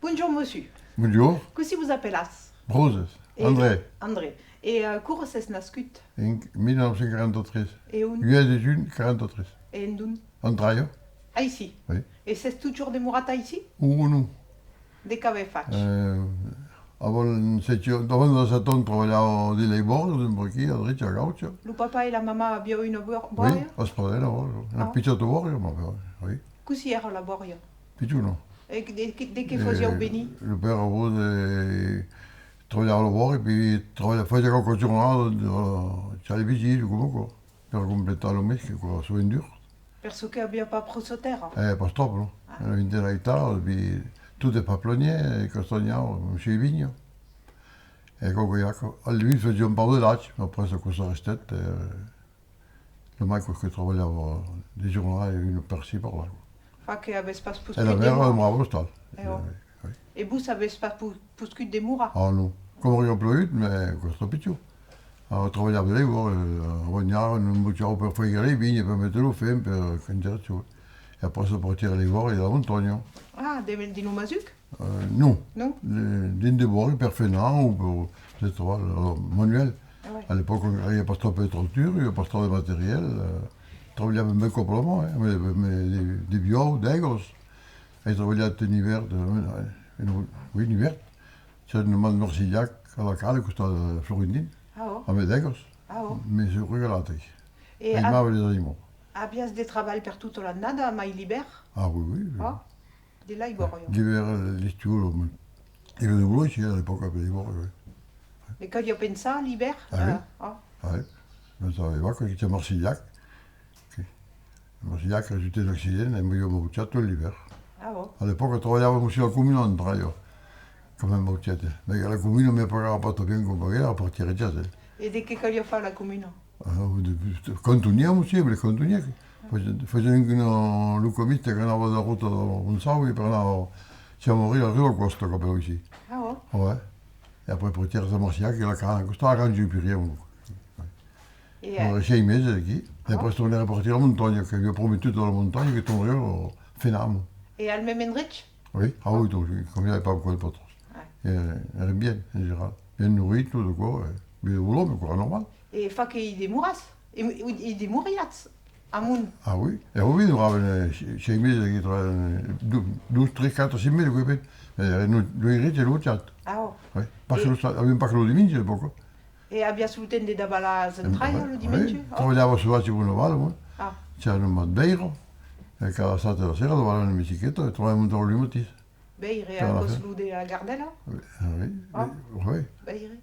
Bonjour monsieur. Bonjour, Così vous appellas? Roses, E- André, André. E cur ses nascut? in 1943. E un? 8 de juin 43. E endun? Andraio, Ah, ici. oui. E ses toujours demorata ici? Uno. De cave faig? Davant de Saturn treballava di labor, per aquí, a dritxa, a gaucha. Lo papa e la mama abbiano una Oui, boria? a Spradena, una Ah. picciato borio, ma oui. Così era la boria? Picciuno. E de che fosiamo beni? Le père avut treballava al lavoro e poi faceva qualche giornata, c'era i vigili comunque, per completare il mese, con su indur. Perso che abbia pas preso terra? Pas stop, no? Ah. Era vinte la chitarra, puis tout est paplonnier, castagnaro, monsieur Vigno. E comunque, lui faceva un po' di lacci, ma poi cosa restet, le mec che treballava di giornali, uno per ci per là. Fa che avesse pas puscut E la de mère, mura? bravo, stal. oh. Oui. E vous avesse pas puscut de mura? Ah non, come io ploit, ma questo picciu. Treballava lì, a Vognaro, non bucciavo per fregare i vigni, per metterlo fem, per cangiare ciò. E poi si portare le vore da Montagno. Ah, di Numazuk? Non, Non? din de Borg, per Fénin ou pour le travail manuel. Ah ouais. À l'époque, il n'y avait pas trop de pétrolture, il n'y avait pas trop de matériel. Travaillait même complètement, hein, mais des bio, des gosses. Il travaillait en hiver, oui, en hiver. C'era une man Marsillac à la cale, qui était Florentine, Ah oh. avec des gosses. Ah oh. Mais c'est regalaté. E Il m'avait les animaux. abbias de travail per tutta l'annata, ma il liber? Ah oui, oui. Oh. De là, il borio. L'hiver, l'estiu, il y avait des boulot ici à l'époque, avec les bords, oui. E che io pensa liber? Ah oui? Oh. Ouais. Ben, ça va, quand j'étais à Marsillac. Marsillac résultait d'accident e mi io bocciato l'hiver. Ah oh. All'epoca travagliamo sulla comune a Andraio, come bocciate. Perché la comune mi pagava pas bien come pagava a partire già. E de che io fa la comuna? Continuiamo sempre, continuiamo. Facendo un lucomista che andava da ruota da Monsaui, per andare a morire a Rio Costa, che avevo ici. Ah oh. Ouais. E poi partire a Marsillac, e la cana, questa era giù più riamo. E Allora, 6 mesi qui, e poi tornare a partire a montagna, che vi ho promesso dalla montagna che tornerò finiamo. e al Memendrich? Oui, ah oui, donc comme il n'y avait pas beaucoup de patron. Ouais. Elle est bien, en général. Bien nourrie, tout de quoi. Mais le boulot, mais quoi, normal. E fa che i demuras? I demuriats? Amun? Ah oui, et oui, nous avons 6 mesi, 12, 13, 4, 6 mesi, qui nous héritiers, l'autre chat. Ah oh. Oui, parce que nous avions pas que le dimanche, à l'époque. E abbia sluten de dabala centraio lo dimencio? Oui, travaillava su Vaci Buonovale, moi. Ah. C'era un Madeiro. E cada sabato sera dovevamo in bicicletta e trovavamo un tavolo di mattina. Beire Ça a va cos de la Gardella? Oui, Ah. oui. Beire?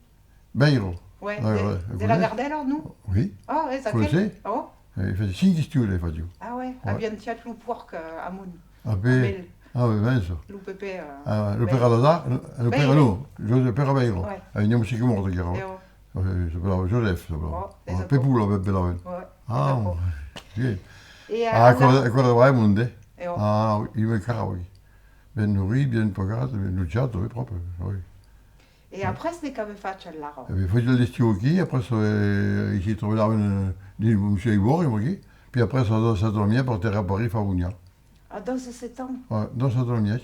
Beiro. Ouais, Ouais, de, ouais, de vous la connaissez? Gardella, non? Oui. Ah, ouais, ça Conoscete? Oh. Il faisait 5 studi, le facevo. Ah ouais, Ouais. abbiamo tiat lu porc amun. Ah, Bel. ah oui, ben ça. Lu pepe. Le père Alada, le père Beiro. no, le père Beiro. Ouais. Veniamo si che morto che E era. oh. S'appellava Joseph, s'appellava. Oh, esatto. Pepulo, Bebbelavent. Ouais. Ah, esatto. sì. E Ah, quello vai monte. E oh. Ah, io mi caro. Ben nourri, bien pagato, ben luciato, oui, proprio. Oui. E après, de che faccia all'aro? E vi facevo l'estiu qui, après si trovavano di Museo Ivorio, qui. Puis après, ça dormait par terre à Paris, Favugna. A 17 ans. Ouais, dans ça dormait.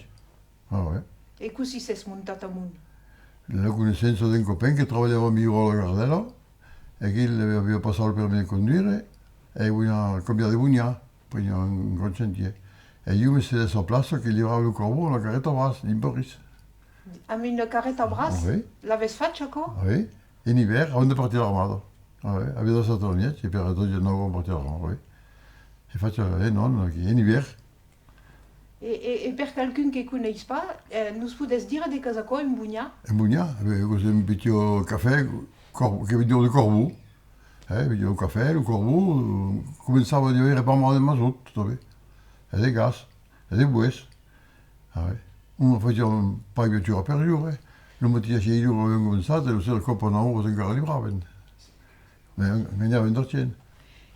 Ah ouais. E così si è smontato amun? La conoscenza di un copain che lavorava a Miro alla Gardella e che aveva passato il permesso di condurre e una combia di Bugna, poi un gran sentier. E io mi sono messo a place che gli aveva il corvo la carretta basse di Boris. A une carrette à bras? Oui. L'avesse faccia co? Ah oui. In hiver, avant de partir l'armada. Ah oui. Aveva dato torniet, e per il giorno partire l'armada, oui. E faccio, non, in hiver. E per qualcun che conosce pas, nous podes dire de cosa co in Bugna? In Bugna, così un piccolo caffè che vedevo di corvo. Vedevo il caffè, il corvo, cominciava ad avere pas mal di mazut, e di gas, e di bues. Ah oui. Uno faceva un paio di giorni per giorno. Non mi dice che io avevo cominciato e lo stesso coppa una ora ancora librava. Ma veniva in dorcien.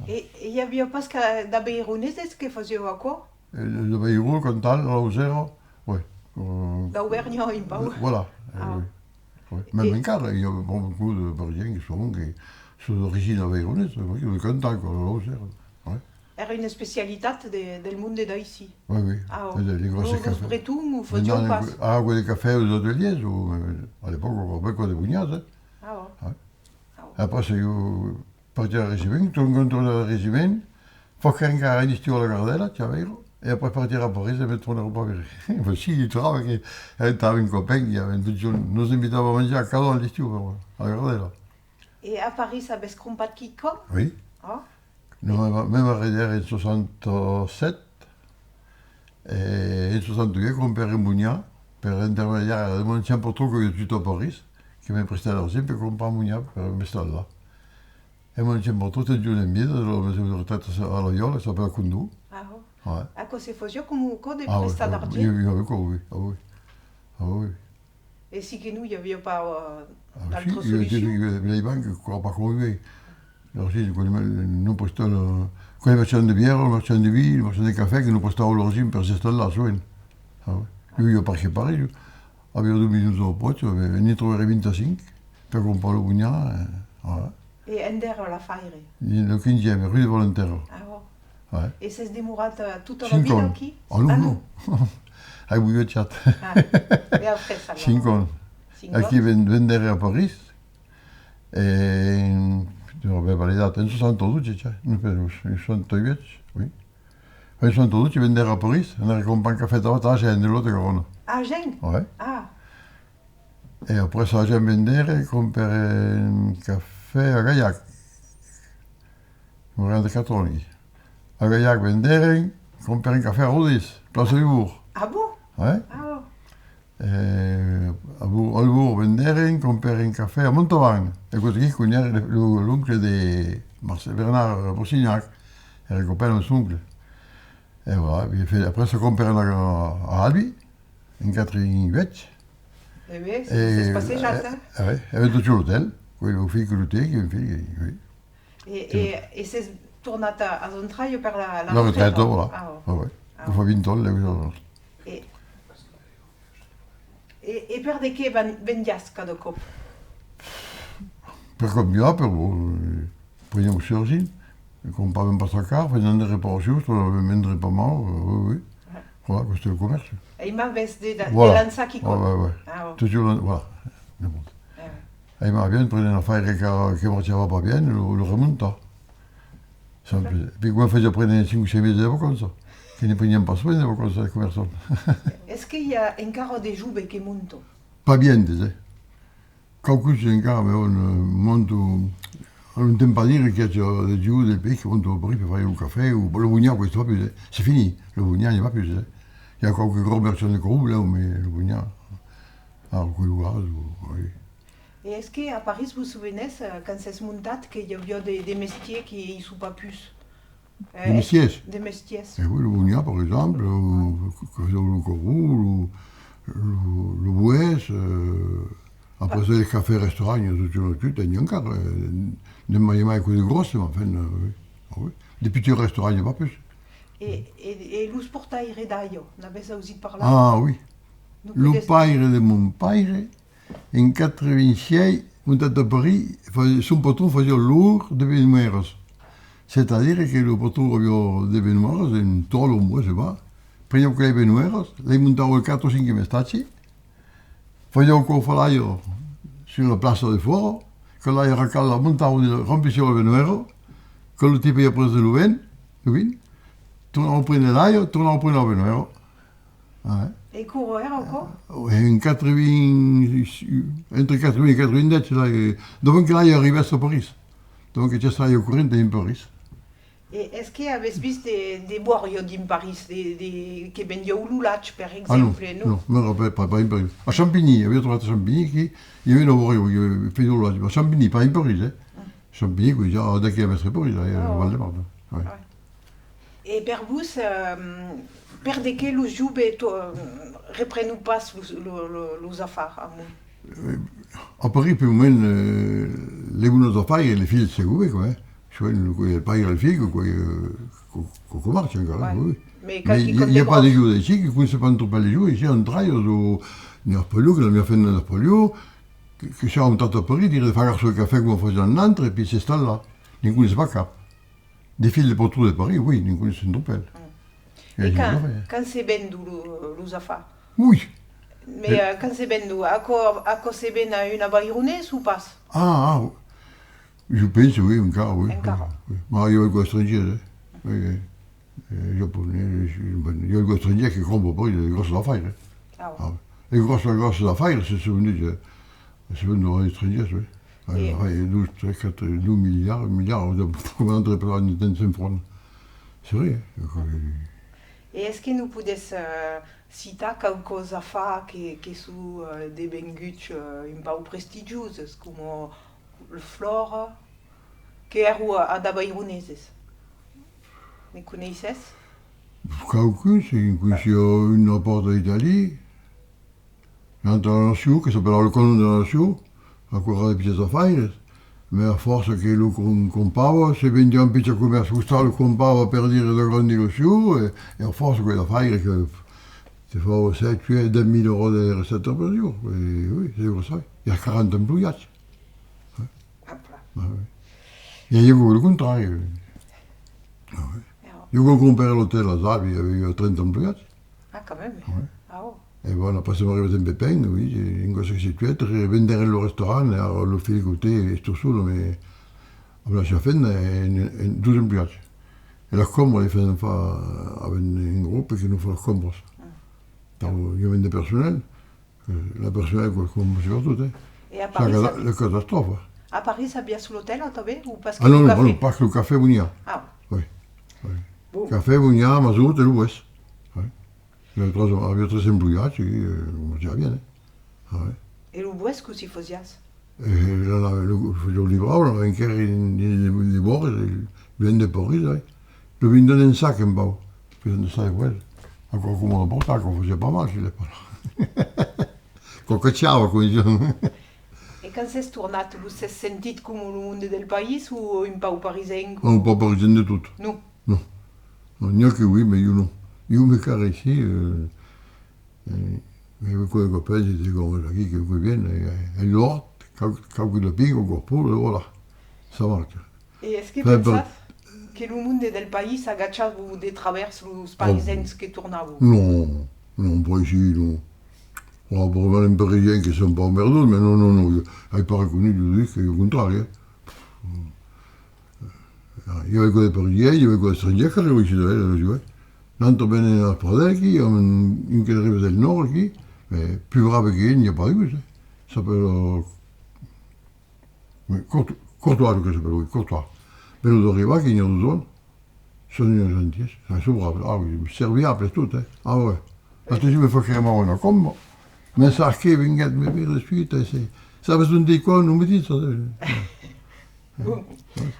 E il y avait pas que da Beironeses che faceva co? Le Beirut, Cantal, la Rosero, oui. Da Auvergne in Pau? Voilà. Ah. Oui. Oui. Même en cas, il y a beaucoup de Parisiens qui sont d'origine aveyronnaise, le Cantal, la Rosero. Ouais. Era una specialitat del monde d'ici. Oui, oui. Ah, oh. Les grosses Nous, cafés. bretons, nous faisions Maintenant, pas. agua de café aux hôteliers, ou, à l'époque, on comprait quoi de bugnasse. Hein. Ah, oh. Ouais. Ah, oh. Après, c'est partir al regiment, tu incontro al regiment, fare encara in estiu alla Gardella, c'avevo, e poi partire a Parigi e mettere un po' per sì, di trova che stavo in Copenaghen, avendo giorni, non si invitava a mangiare a casa all'estiu, però, alla Gardella. Et à Paris, ça baisse compas qui comme? Oui. Oh. Nous, même arrivé en 67, e in 62 comprai un Mugna, per intermediare, non c'è un po' troppo che tutto a Parigi, che mi prestava sempre per comprare un Mugna per me stare là. E non c'è un po' tutto il giorno in mezzo, allora mi sono ritrattato a Loyola, sapeva con lui. Ah, oh. Ouais. À quoi c'est faisait comme des Ah oui, prestats d'argent? il y avait quoi, oui. Ah oui. Ah oui. Et si que nous, il n'y avait pas Ah, d'autre sì, io solution? le banche qua pas come allora sì, non postano, quelli facevano di birra, facevano di vino, facevano di caffè che non postavo l'origine per se stare là, su. Ah oui. Io perché Parigi, avevo 2 minuti dopo, ne troverei 25 per comprare lo pugnale. Et Ender la faire. Le 15e, rue de Volontaire. Ah, oh. Ouais. Et c'est démorat toute la 5 vie ans. qui? Ah non, non. Hai buiocciato. Ah. Et après ça? 5 ans. A chi vendere a Parigi e aveva le date in 62, cioè, in 68, oui. In 62 vendere a Parigi, andare a comprare un caffè da Vatage e nell'altra corona. Ah, Gênes? Ouais. Ah, E après ça, a vendere, comprare un caffè a Gaillac. 44 anni. A Gaillac vendere, comprare un caffè a Rodis, Place du Bourg. ah bon? Ouais. Ah, oh. Al Bourg vendere, comprare un caffè a Montauban. E questo qui era l'oncle di Bernard Boursignac, era il copain de son oncle. Et voilà, puis après ça, comprare a Albi, in 88. Eh bien, c'est passé Jacques. Ouais, avec tout l'hôtel, quello figlio l'hôtel, che oui. Et c'est tourné à son travail par la La retraite, voilà. Ah, oh. Ouais, ouais. Il faut 20 ans, là, Et per de què vendies cada cop? per canviar, però prendiamo sorgin, compravamo per sacar, facevamo delle riparazioni, dovevamo vendere per mano, oui. Voilà, questo è il commercio. E ma ves de Voilà. lançar qui Ouais, ouais, ouais. Ah, oh. Toujours, voilà. N'importe. Eh, E ma bien, prendere una affaire che marciava pas bien, lo remonta. Sempre. Puis quando faceva prendere 5-6 mesi di vacanza, che ne prendiamo pas soin di vacanza del commercio. Est-ce qu'il y a encara des joubes qui montent? Pas bien, disais. Qualcuno encara, ma un monto, non tempo a dire che c'è giù del pesce, monto per fare un caffè, o lo bugnà, questo va più, c'est fini, lo bugnà non va più, il y a qualche gros merchant de groupe, là, mais le bugnà, alors quel oiseau, oui. Et est-ce qu'à Paris, vous vous souvenez, quand c'est monté, qu'il y avait des mestiers qui ne sont pas plus? Des mestiers? Des mestiers. Et oui, le bugnà, par exemple, le corou, le bouès, après ça, les cafés-restaurants, tout, il y a encore, des maillements de grosses, mais enfin, oui. Des petits restaurants, il n'y a pas plus. Et l'us portaire d'ailleurs, on avait ça aussi par là. Ah oui. Nous Le pouvons- père de mon père, en 86, monté à Paris, son patron faisait l'or de Venueros. C'est-à-dire que le patron avait de Venueros, un tolo, moi, je sais pas, prenait quei Venueros, lei montava 4 o 5 mestacci, faisait un cofalaio sur la place de Foro, que là, il racala, montava, remplissait le Venuero, que le type avait pris le vin, tornava a prendere l'aio, tornava a prendere le Venuero. Ouais. Et courir encore? En 80, entre 80 e 90, dopo che lei è arrivato a Parigi, dopo che c'è stato il corrente in Parigi. Et est-ce qu'il y avait des boiries in Paris, qui vendaient au Loulach, par Ah non, exemple? non, non, me rappelle pas in Parigi. A Champigny, avevo trovato a Champigny che io avevo lavorato, io facevo l'olio, ma Champigny, pas in Parigi. Champigny, qui già da chilometri a Parigi, a Val de Marne. Ouais. Et per vous, per de què los joves reprennent pas los affaires à moi? A Parigi, per il momento, le buone affari, le figlie seguve, quoi. Cioè, il padre e il figlio, che marcia ancora, Ouais. oui. Mais Mais qui il n'y a pas de joueurs ici qui ne connaissent pas trop les joueurs. Ici, on travaille au Napolio, que l'on a fait à Napolio, que c'est un temps à Paris, dire de faire un café comme on faisait en Nantes, et puis c'est ça là. Ils ne connaissent pas Cap. Des fils de poteaux de Paris, oui, nous connaissons une drupelle. Et quand c'est bendu, l'usafa? Oui. Mais quand c'est bendu, à quoi c'est ben à une abaïrounès ou pas? Ah, je pense, oui, un quart, oui. Encara. Oui. Ma io vengo straniero, giapponese, io vengo straniero che compro poi le grosse affaires. Ah, Ah, le grosses affaires, c'est vendu agli stranieri, oui. Et- 12, 3, 4, 2 milliards, come andrebbe per ogni tempo in front. C'est vrai. Et est-ce que nous pouvons citer quelque chose qui sont des benguts un peu prestigieux, comme le flore, qui est à d'abaironeses? Ne connaissez? Qualcuno, in cui c'è una porta d'Italia, un'altra nazione che s'appelle le colonne della nazione, ancora le pièces affaires, ma a forza che lo comprava, se vendeva un piccolo commercio, questo lo comprava per dire da grandi negozi, e a forza quella affaire che ti fa 7, 10 000 euro di ricetta per giorno. E oui, c'est comme ça. Il y a 40 employati. Ah, voilà. E io il contrario. Alors, Io quando comprare l'hotel a Zavi avevo 30 employati. ah, quand même. Ouais. Ah, oh. E voilà, après siamo arrivati in Pepin, oui, in questo situato, vendere il ristorante, lo fili con te, sto solo, ma la chefenne è 12 employati. E la compra li fanno fare in gruppo che non fa la compra. Io vendo personale, la personale come si fa tutto. Et à Paris, C'est la catastrofe. à Paris, ça bien sous l'hôtel, attendez, ou parce que Ah non, le non, café? non, pas que le café Bounia. Ah, Oui. bon. Café Bounia, Mazout e l'Ouest. Avevo 3 employati, come si va bene. Et le bois, que si faisias? Lo libravano anche nei bordi, vende Paris, sai. Lo vendono in sacco un po', per sai quello. A qualcuno lo portava, che faceva pas mal, si le parla. Cocacciava, come dicevano. Et quand c'est tourné, vous vous sentite comme le monde del pays ou un peu parisien? Un po' parisien di tutto. Non. No. Non, neanche lui, ma io no. Io mi caressi, quello che pensi, dico, chi che qui viene, è l'orto, calcolo pico, corpo, e voilà. Ça marche. Et est-ce que Enfin, vous pensez que le monde del pays s'agache des traverses les parisiens qui tournent? Non, non, pas ici, non. On va voir un parisien qui sont pas emmerdeux, mais non, non, non, il n'est pas reconnu du lui, c'est au contraire. Il y avait quoi des parisiens, il y avait quoi des stranieri che arrivano ici, là, jouer. L'altro bene a Pradecchi, in che arriva del nord, qui, mais plus brave che il n'y a pas eu, ça. Ça s'appelle Courtois, che s'appelle, oui, Courtois. Venuto arriva che in a 2 anni, sono in gentile, sono bravi, ah oui, serviabile tutto, ah ouais. Adesso ci mi fa chiamare una combo, ma sa che venga mi vede spirito, sa besoin di qua, non mi dice.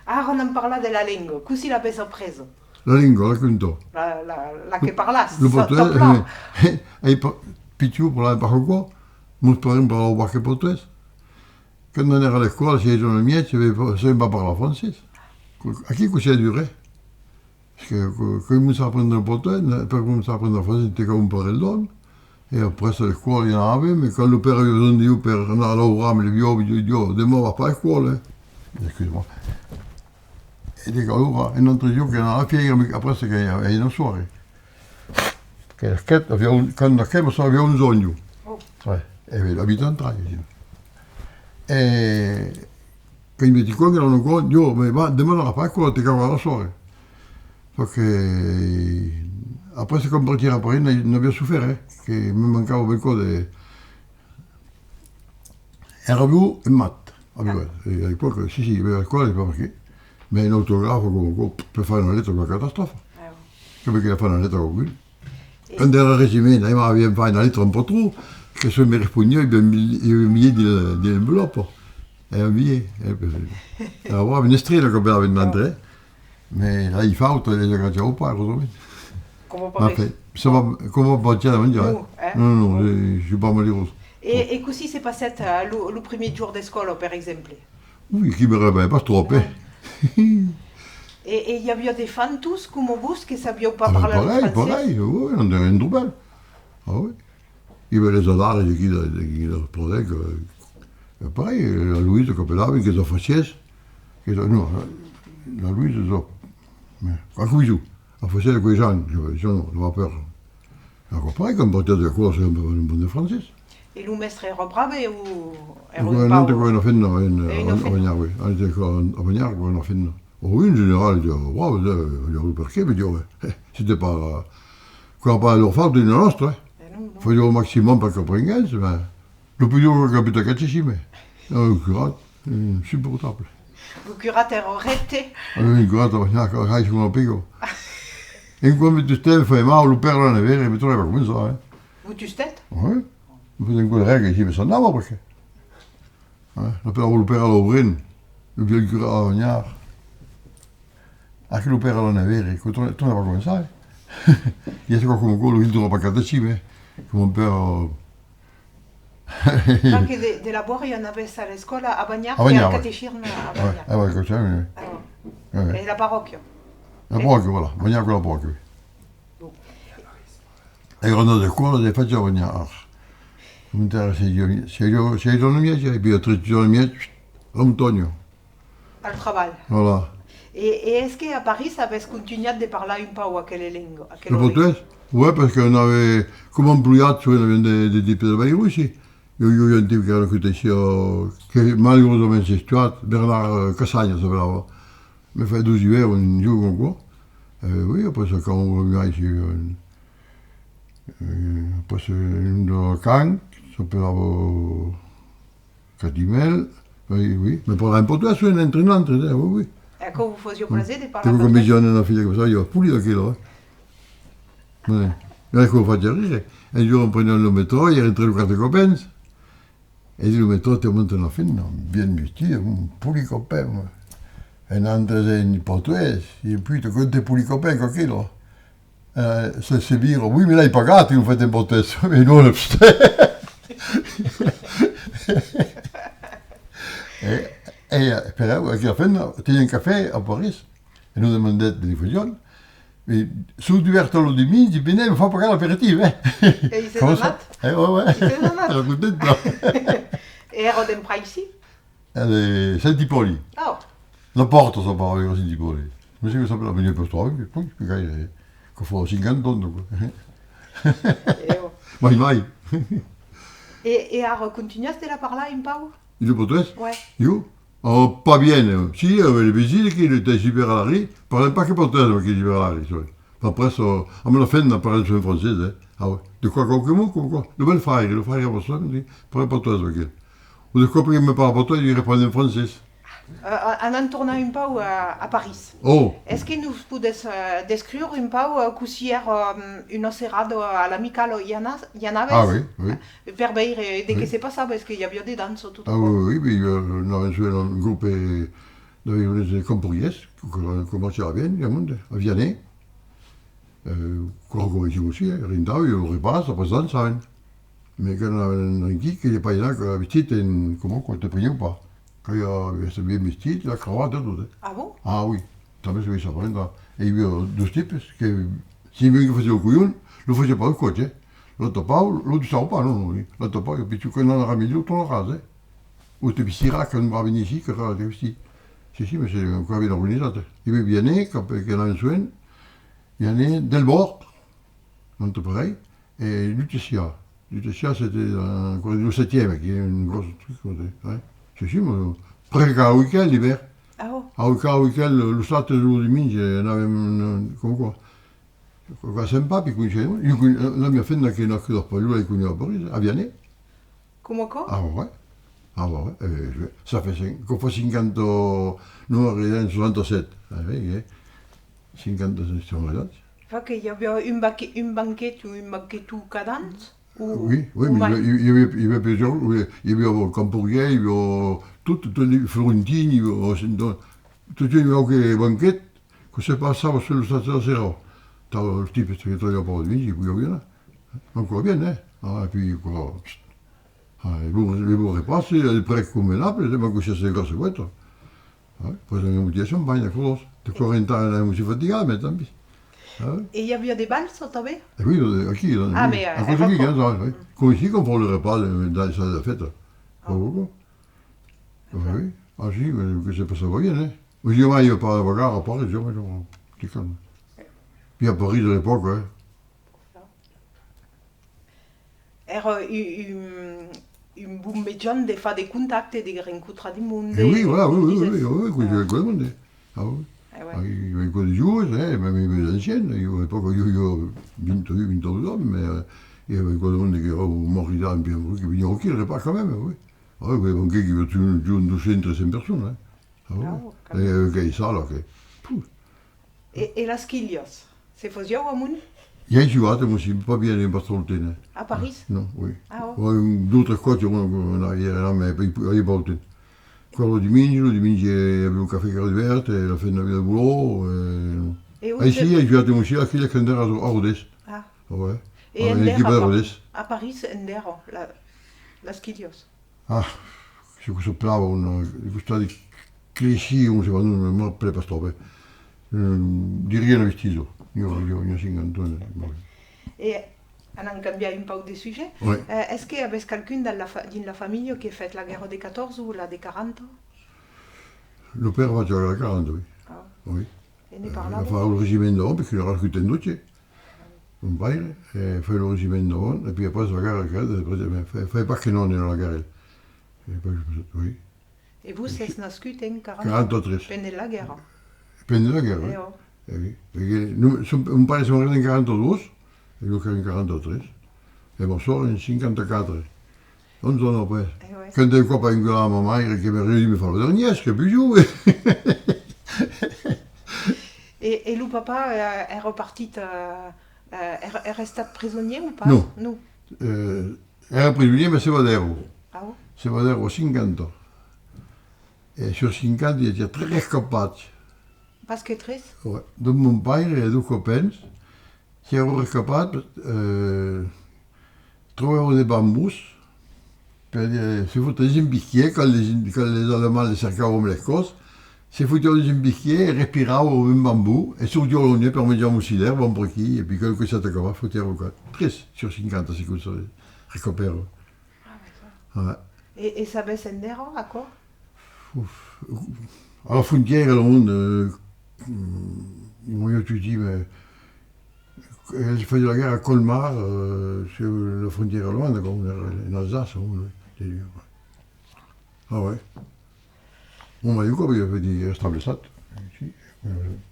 Ah, on en parla de la langue. Qu'est-ce qu'il appelle ça presse? La lingua, la canto. La che parlas. Lo portoghese, e picciù parlava qua, non parlava qualche portoghese. Quando andavo alla scuola, si sono i miei, sempre parlare francese. A chi cos'è duré? Perché quando cominciavo a apprendere il portoghese, per cominciare a apprendere il francese, ti un po' il dono. E presso le scuole in ave, ma quando per io per andare a lavorare, le io demorava pas a scuola. Excuse-moi. E dico, allora, un altro giorno che andavo a Fiera, a presso che è in soirée. Che quando a Chema aveva un sogno. Oh. E abita in Traia. E quando mi dicono che erano qua, io mi va, demorava pas a scuola, ti cavava la soirée. Perché après c'est comme partir à Paris, on avait souffert, che mi mancava qualcosa di... Era più in matte, all'epoca sì, aveva il cuore, perché, ma in autografo comunque, per fare una lettera è una catastrofe, perché per fare una lettera con lui. Quando era al reggimento, io avevo fatto una lettera un po' troppo, che se mi rispondeva, io mi di enveloppe, e invié, era una strada che aveva in André, ma là il fatto e le cacciavo pas, heureusement. Comment Ma ça va, comment va dire, on dirait. Non, non, je suis pas malheureux. Et così c'est passé le premier jour de l'école, par exemple? Oui, qui me réveille pas trop, hein. Et il y avait des fans tous, comme vous, qui ne savaient pas parler Pareil, français? pareil, oui, on dirait une trouble. Ah oui. Il y avait les adars qui le prenaient, pareil, la Louise, comme elle avait, qui les a fait non, la Louise, Quand vous jouez, on faisait avec les gens, je n'ai pas peur. Encore pareil, comme porteur de course, un bon de Francis. Et le mestre est bravé ou est Non, on a fait a Bagnard, oui. On était à Bagnard, on a fait. Oui, en général, il dit, waouh, il y a le parquet, mais il dit, c'était pas. Quand pas leur faute, une nostre, il faut dire au maximum pas qu'on prenne 15, mais. Le plus dur que capita cacci, mais. Un curat, insupportable. Le curat est arrêté. Un curat a Bagnard, quand il faut un pico. Et quand tu stel, fai mal, le père l'en avait, mais tu l'avais comme ça, hein. Vous tu tête? Oui. Il faisait une coupe de règle ici, mais ça n'avait pas, parce que. Le père à l'Aubrin, le vieux curat à Bagnard. Anche lo per la nevera, tu non va come sai. Io so come quello che non va a cime, come per. Anche della Boire, il y en avait à l'école à Bagnard, et à Catéchirne à Bagnard. Ah ouais, comme ça, oui. Et la parrocchio. La parrocchio, voilà, Bagnard con la parrocchio. E quando da scuola devi fare a Bagnard. Mi interessa se io non mi piace, e poi ho 3 giorni miei, Antonio. Al travail. Voilà. Et est-ce qu'à Paris, ça avait continué de parler un peu à quelle langue? Le portugais? Ouais, parce qu'on avait, come ampliato, on avait des types de baillots ici. Il y a un type qui a recruté ici, qui malheureusement s'est tué, Bernard Cassagna s'appelava. Mais fait 12 hivers, un jour comme quoi. Oui, après ça, quand on revient ici, après c'est une de Caen, qui s'appelava Catimel. Oui. Mais pour un portugais, c'est un entraînant, oui, oui. E come vous faisiez plaisir de parler? Tipo come bisogna una figlia così, io pulito quello, Non è come faccio rire. Un giorno on prenait le métro, il y a rentré le quatre copains. Et le métro, tu montes una fine, bien vestito, un puli copain. E un altro in portoghese, e poi tu conti puli copain con quello. Se viro, oui, mais là, il pagato, non fate in portoghese, e non lo Però, che fanno, tieni un caffè a Paris, e non abbiamo detto di diffusione, e su divertono di me, di bene, mi fa pagare l'aperitivo, E il s'est donat? Ouais. Il s'est donat? Ero contento. E ero dentro ici? Sentipoli. Oh. La porta so parlare con Sentipoli. Mi sembra sempre la venire per strada, poi magari che fa 50 anni. Mai. Et à continuer à parler un peu? Il est portugais? Ouais. Io? Oh, pas bien. Si, les visite qui étaient super à la rue, parlaient pas que portugais, mais qui étaient super à la rue. Après, à me la fin, on parlait en français. Ah ouais. De quoi, quoi? Le bel frère a besoin, il parlait portugais avec elle. Ou de quoi, parce qu'il me parle portugais, il répondait en français. En tournant un peu à Paris. Oh. Est-ce que nous pouvons décrire un peu que si une serrade à l'amicale, il y en avait? Ah oui. Per dire, de que c'est pas ça, parce qu'il y avait des danses tout Ah oui, mais on avait joué dans un groupe de compagnies, qui commençait bien, il y a un monde, à Vianney. Qu'on connaissait aussi, Rindau, il y a le repas, après ça, ça. Mais quand on avait un geek, il n'y a pas là, que la petite, comment, qu'on te payait ou pas. Quand il y avait bien vesti, la cravate et tout. Ah bon? Ah oui, ça me fait ça prendre. Et il y avait deux types, que si bien qu'il faisait au couillon, ne le faisait pas au coach. L'autre pas, l'autre ne savait pas, non. L'autre pas, et puis tu connais la ramille, tu l'as rasé. Ou tu puis quand on va venir ici, que ça a été aussi. Si, mais c'est encore bien organisé. Il veut bien né, quand il y a un soin, il y en a Delbord, un peu pareil, et Lutetia. Lutetia, c'était le 7e, qui est une grosse truc. Si, mais presque à week-end, l'hiver. Ah bon? A week-end, le stato di Minge, come qua. Qua sympa, puis conoscevo. La mia figlia che non dopo lui conosceva a Paris, a Vianney. Comment quoi? Ah ouais. Ça fait 50, nous arrivons en 67. Oui, 57 siamo arrivati. Fait qu'il y avait une banquette ou une banquette cadente? Oui, mais il y avait plusieurs, il y avait Campourguet, il y avait toutes les Florentines, il y avait tout il y avait des banquettes, que c'est pas ça, parce que le stade de Serra. T'as le type qui travaillait pour lui, il y avait bien, encore bien, hein. Ah, et puis, quoi, les beaux repas, c'est les prêts convenables, c'est ma couche assez grosse, ouais, toi. Poi la motivation, pas une chose. De 40 ans, je me suis fatigué, mais tant pis. Et il y avait des balles, ça t'avait? Oui, aquí, ah, mais à côté de ça, oui. Comme ici, qu'on prend le repas dans la salle de fête. Pas beaucoup. Oui, ah si, mais c'est pas ça va bien, hein. Je ne vais pas avoir à part, je C'était calme. Puis à Paris de l'époque, ouais. Un bombegion de fa des contacts et de rencontres du monde. Et oui, voilà, oui, il y avait quoi de monde. Ah oui. Ouais. Ah, il y avait quoi de joueuses, même les anciennes. Il y avait pas il y a 22 hommes, mais il y avait quoi de monde qui au Morida, qui venaient au le repas quand même, oui. Ah oui, il y avait qui veut jouer une 200 personnes. Hein. Ah oui. Et avec ça, là, Et las Quillos, se faisait au monde? Il y a une jouate, moi aussi, pas bien les Bartolotine. À Paris? Non, oui. Ah oui. Ouais, 2 o 3 qua in arrière, mais ai volte. Quello di Mingi avevo un caffè verde, la fenna via del bureau. E sì, hai giocato in uscita che andare a Rodez. Ah. Ouais. Et l'équipe de Rodez. à Paris, Endero, las Quillos. Ah, se questo plavo, questo di cresci, non si va, non mi appare per stoppe. Di rien vestito. Io 50 anni. Et on a cambié un peu de sujet. Ouais. Est-ce qu'il y avait quelqu'un dans la famille qui a fait la guerre des 14 ou la des 40? Le père va giocare la 40, oui. Ah. Oui. E ne parlava? Fa il reggimento perché era scritto in doce. Un padre, fa il reggimento e poi après la guerra, fa pas che non nella guerra. Oui. Et vous, c'est nascut en 40? 43. Pendant la guerre. Pendant la guerra, Eh, oh. oui. Un padre si è morto in 42 e lui era in 43. E morto in 54. 11 anni dopo. Ouais. Quand il copain in quella mamma, che mi arriva mi fa la dernière, je ne peux plus jouer. Et le papa est reparti, est resté prisonnier ou pas? Non. Non. Era prisonnier, mais c'est Vadero. Ah oui? C'est Vadero 50 ans. Et sur 50, il était très scappati. Parce que triste? Ouais. Donc mon père et 2 copains si erano scappati, trovavano dei bambus per dire, si fottevano in bicchiere, quand les Allemands les cercavano le cose, si fottevano in bicchiere, respiravano un bambù e sortivano per mangiare un cider, bon per chi, e poi quello che si attaccava, fottevano qua. Triste, sur 50, c'est comme ça, récupéro. Ah, ouais. Et ça baisse Endero, à quoi? Alla frontiera del mondo, io ti dico, si fa la guerra a Colmar, sur la frontiera allemande, in Alsace. Ah ouais. On m'a dit quoi, il y avait des stabilisats.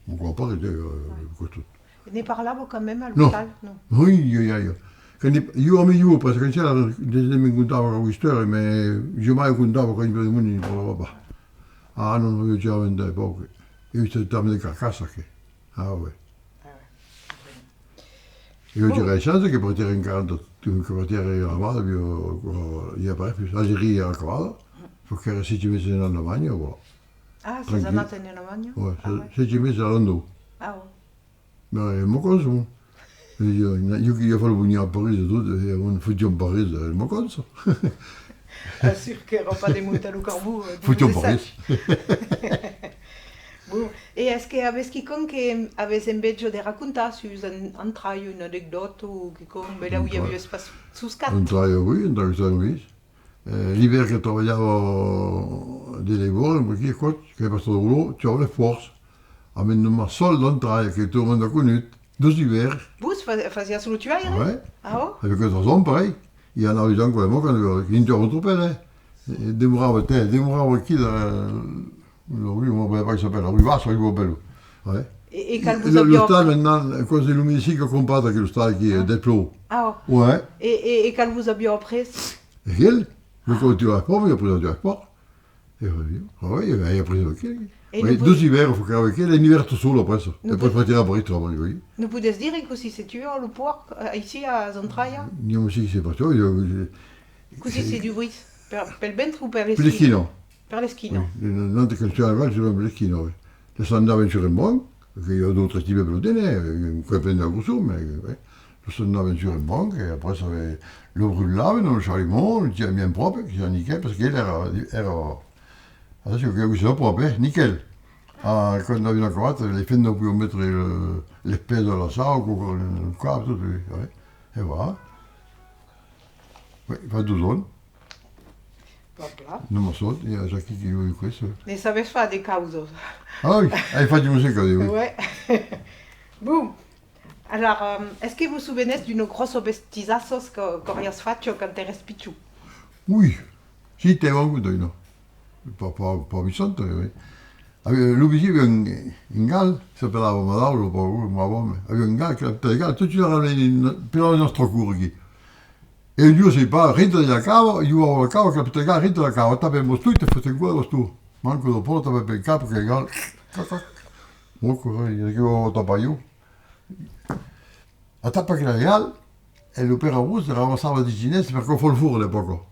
Mon grand-père était costaud. Ne parlavo quand même à l'hôpital? Non. Oui, io a io perché quand c'era, mi incontravo con questi storie, ma io mai incontravo con i miei non parlava pas. Ah, non avevo già venduto poco. Io ci stavo di carcassa che. Ah, ouais. Io dirais chance che partire in 40, che partire a Mala, il y a pas plus. Algérie à Cavada, faut che si ci messe in Allemagne, voilà. Ah, c'est un antenne en Allemagne? Ouais, si ci messe a Lando. Ah ouais. Mais moi consomme. Io che fare venire a Parigi tutto, un fuggiamo a Parigi, ma cosa? Sûr qu'il n'y aura pas des montagnes au corbeau. Fuggiamo a Parigi. Bon. Et est-ce qu'il y avait quelqu'un qui avait envie de raconter sur un travail, une anecdote ou quelque chose là où il y avait espace sous quatre? Un travail, oui, un travail, oui. L'hiver che lavoravo delle ore, perché qua, che è passato il lavoro, c'avevo le forze. Amenant sol dans le travail que tout le monde a connu, 2 hivers. Vous faisiez sous le tuaille? Ouais. Ah ouais? Avec 14 ans, pareil. Il y en avait des gens quand ils ne retrouvent pas. Demorava qui la rue, on ne sait pas comment ça s'appelle, la rue Vasse, la rue Bello. Ouais. Et quand vous aviez... Le stade maintenant, à cause de l'humidité qu'on comparé avec le stade qui est d'Eplo. Ah ouais. Ouais. Et quand vous aviez appris? Et quel? Le côté de la porte, il a pris le jackpot. Et oui, il a pris le jackpot. Oui, 2 hivers, il faut faire avec elle, un hiver tout seul après ça. Et après, partir à Paris, tu vas oui. Nous pouvez dire que si c'est tué le porc, ici à Zantraia? Non, aussi, c'est pas ça. Così c'est du bruit. Per il ventre ou per l'eschino? l'eschino? Per l'eschino. Oui, non che c'era il ventre, per l'eschino, oui. Adesso andavo in Surenbon, perché io ho 2 o 3 tipi per tenere, poi prendere il grosso, ma adesso andavo in Surenbon, e après ça avait le brûlave dans le chalumeau, le tient bien propre, qui s'est nickel, parce qu'elle era adesso che ho visto proprio, nickel. Ah, quando avevo una cavata, le fende non potevo mettere le pese alla sauco, con il capo, tutto, e voilà. Oui, il fa 12 ans. Voilà. non so, già chi vuole questo. Ne sabes fa de causes. Ah oui, hai fatto musica, oui. Ouais. Bon. Alors, est-ce que vous vous souvenez d'une grosse bestizasos que has fatto quand eres pichu? Oui, sì, te ho avuto io. Pas Vicente, oui. Lui aveva un gal, si appellava Madaulo, ma uomo, aveva un gal che la gal, tutti erano per il nostro curghi. E io si va, rinta della cava, io avevo la cava, che la gal, rinta della cava, tappiamo tu e ti fai in quello tu. Manco dopo, tappiamo il capo, che il gal, molto, io avevo tappato io. La tappa che la gal, e l'opera russa, eravamo salva di cinesi perché ho fatto il furlo poco.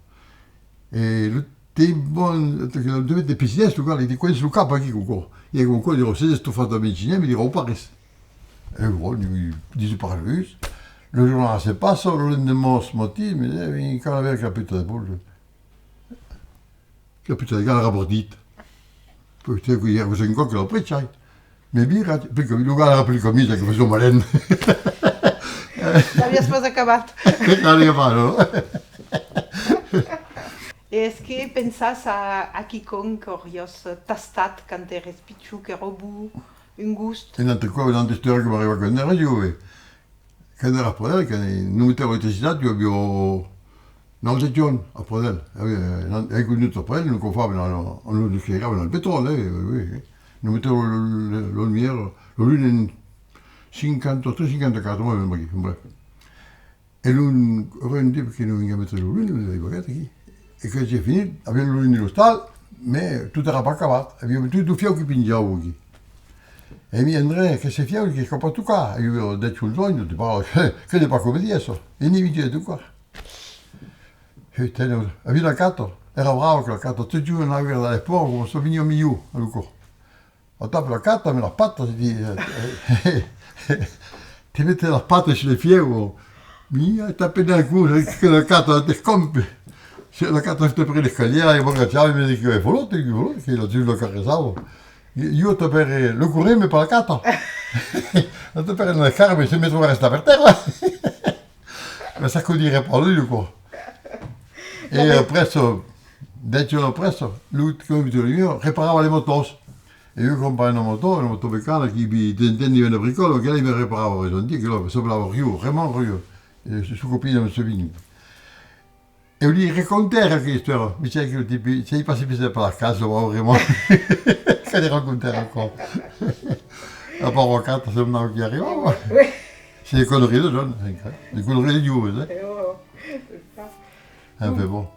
E il tempo, dovete piscinare, tu guardi, di quelli sul capo anche con e con quello, se sto fatto a cinesi, mi dirò, Paris. E voilà, il disait par lui. Le journal se passe, le lendemain ce matin, mais il quand avait capito de boule. Capito de gare rabordite. Perché qui era così in cocca la preccia. Mais bien, perché il lugar era più camisa che faceva malene. L'havies pas acabat. Che cari che fanno? Et est-ce que pensas a quiconque aurios tastat quand eres pichu, que robu, un gust? E un'altra cosa, un'altra storia che mi arriva quando era giovane. Quando era a Prodel, che non mettevo elettricità, io avevo 9 giorni a Prodel. E venuto a Prodel, non confavano, non schiegavano il petrolio. Non mettevo le lumiere, la luna in 53-54, ma non mi bref. E lui, un dit perché non veniva a mettere la luna, non avevo pagato qui. E quando c'è finito, avevamo la luna nello stallo, ma tutto era pas acabato. Abbiamo tutto il fiocco che pingiavo qui. E mi Andrea, che sei fiero, che scappa tu qua? E io ho detto un sogno, ti parlo, che non è pas come adesso. E ne vedi tu qua. E avevi la carta, era bravo con la carta, tutti i giorni andavo dalle porte, come sto venendo meglio, a Luco. Ho tappato la carta, me la patta, ti metti la patta sulle fiero, mia, tappi nel culo, che la carta ti scompe. Se la carta sta per le scaliere, io mi chiave, mi dico, è voluto, che la giù lo carrezzavo. Io ti per lo correme per la carta. Non ti per nel carro, se mi trovo a restare per terra. Ma sa che dire per lui, Luco. E presso, 10 giorni presso, lui, come dicevo io, riparava le motos. E io comprai una moto meccana che mi teneva in bricolo, che lei mi riparava, che lo sembrava rio, vraiment rio. E su copina non si veniva. E lui raccontava questo, mi dice che sei passato per la casa, vraiment. Che ne raccontare ancora. La parola carta sembrava che arrivava. C'est des conneries de jeunes, les conneries des vieux, C'est ça. un peu bon.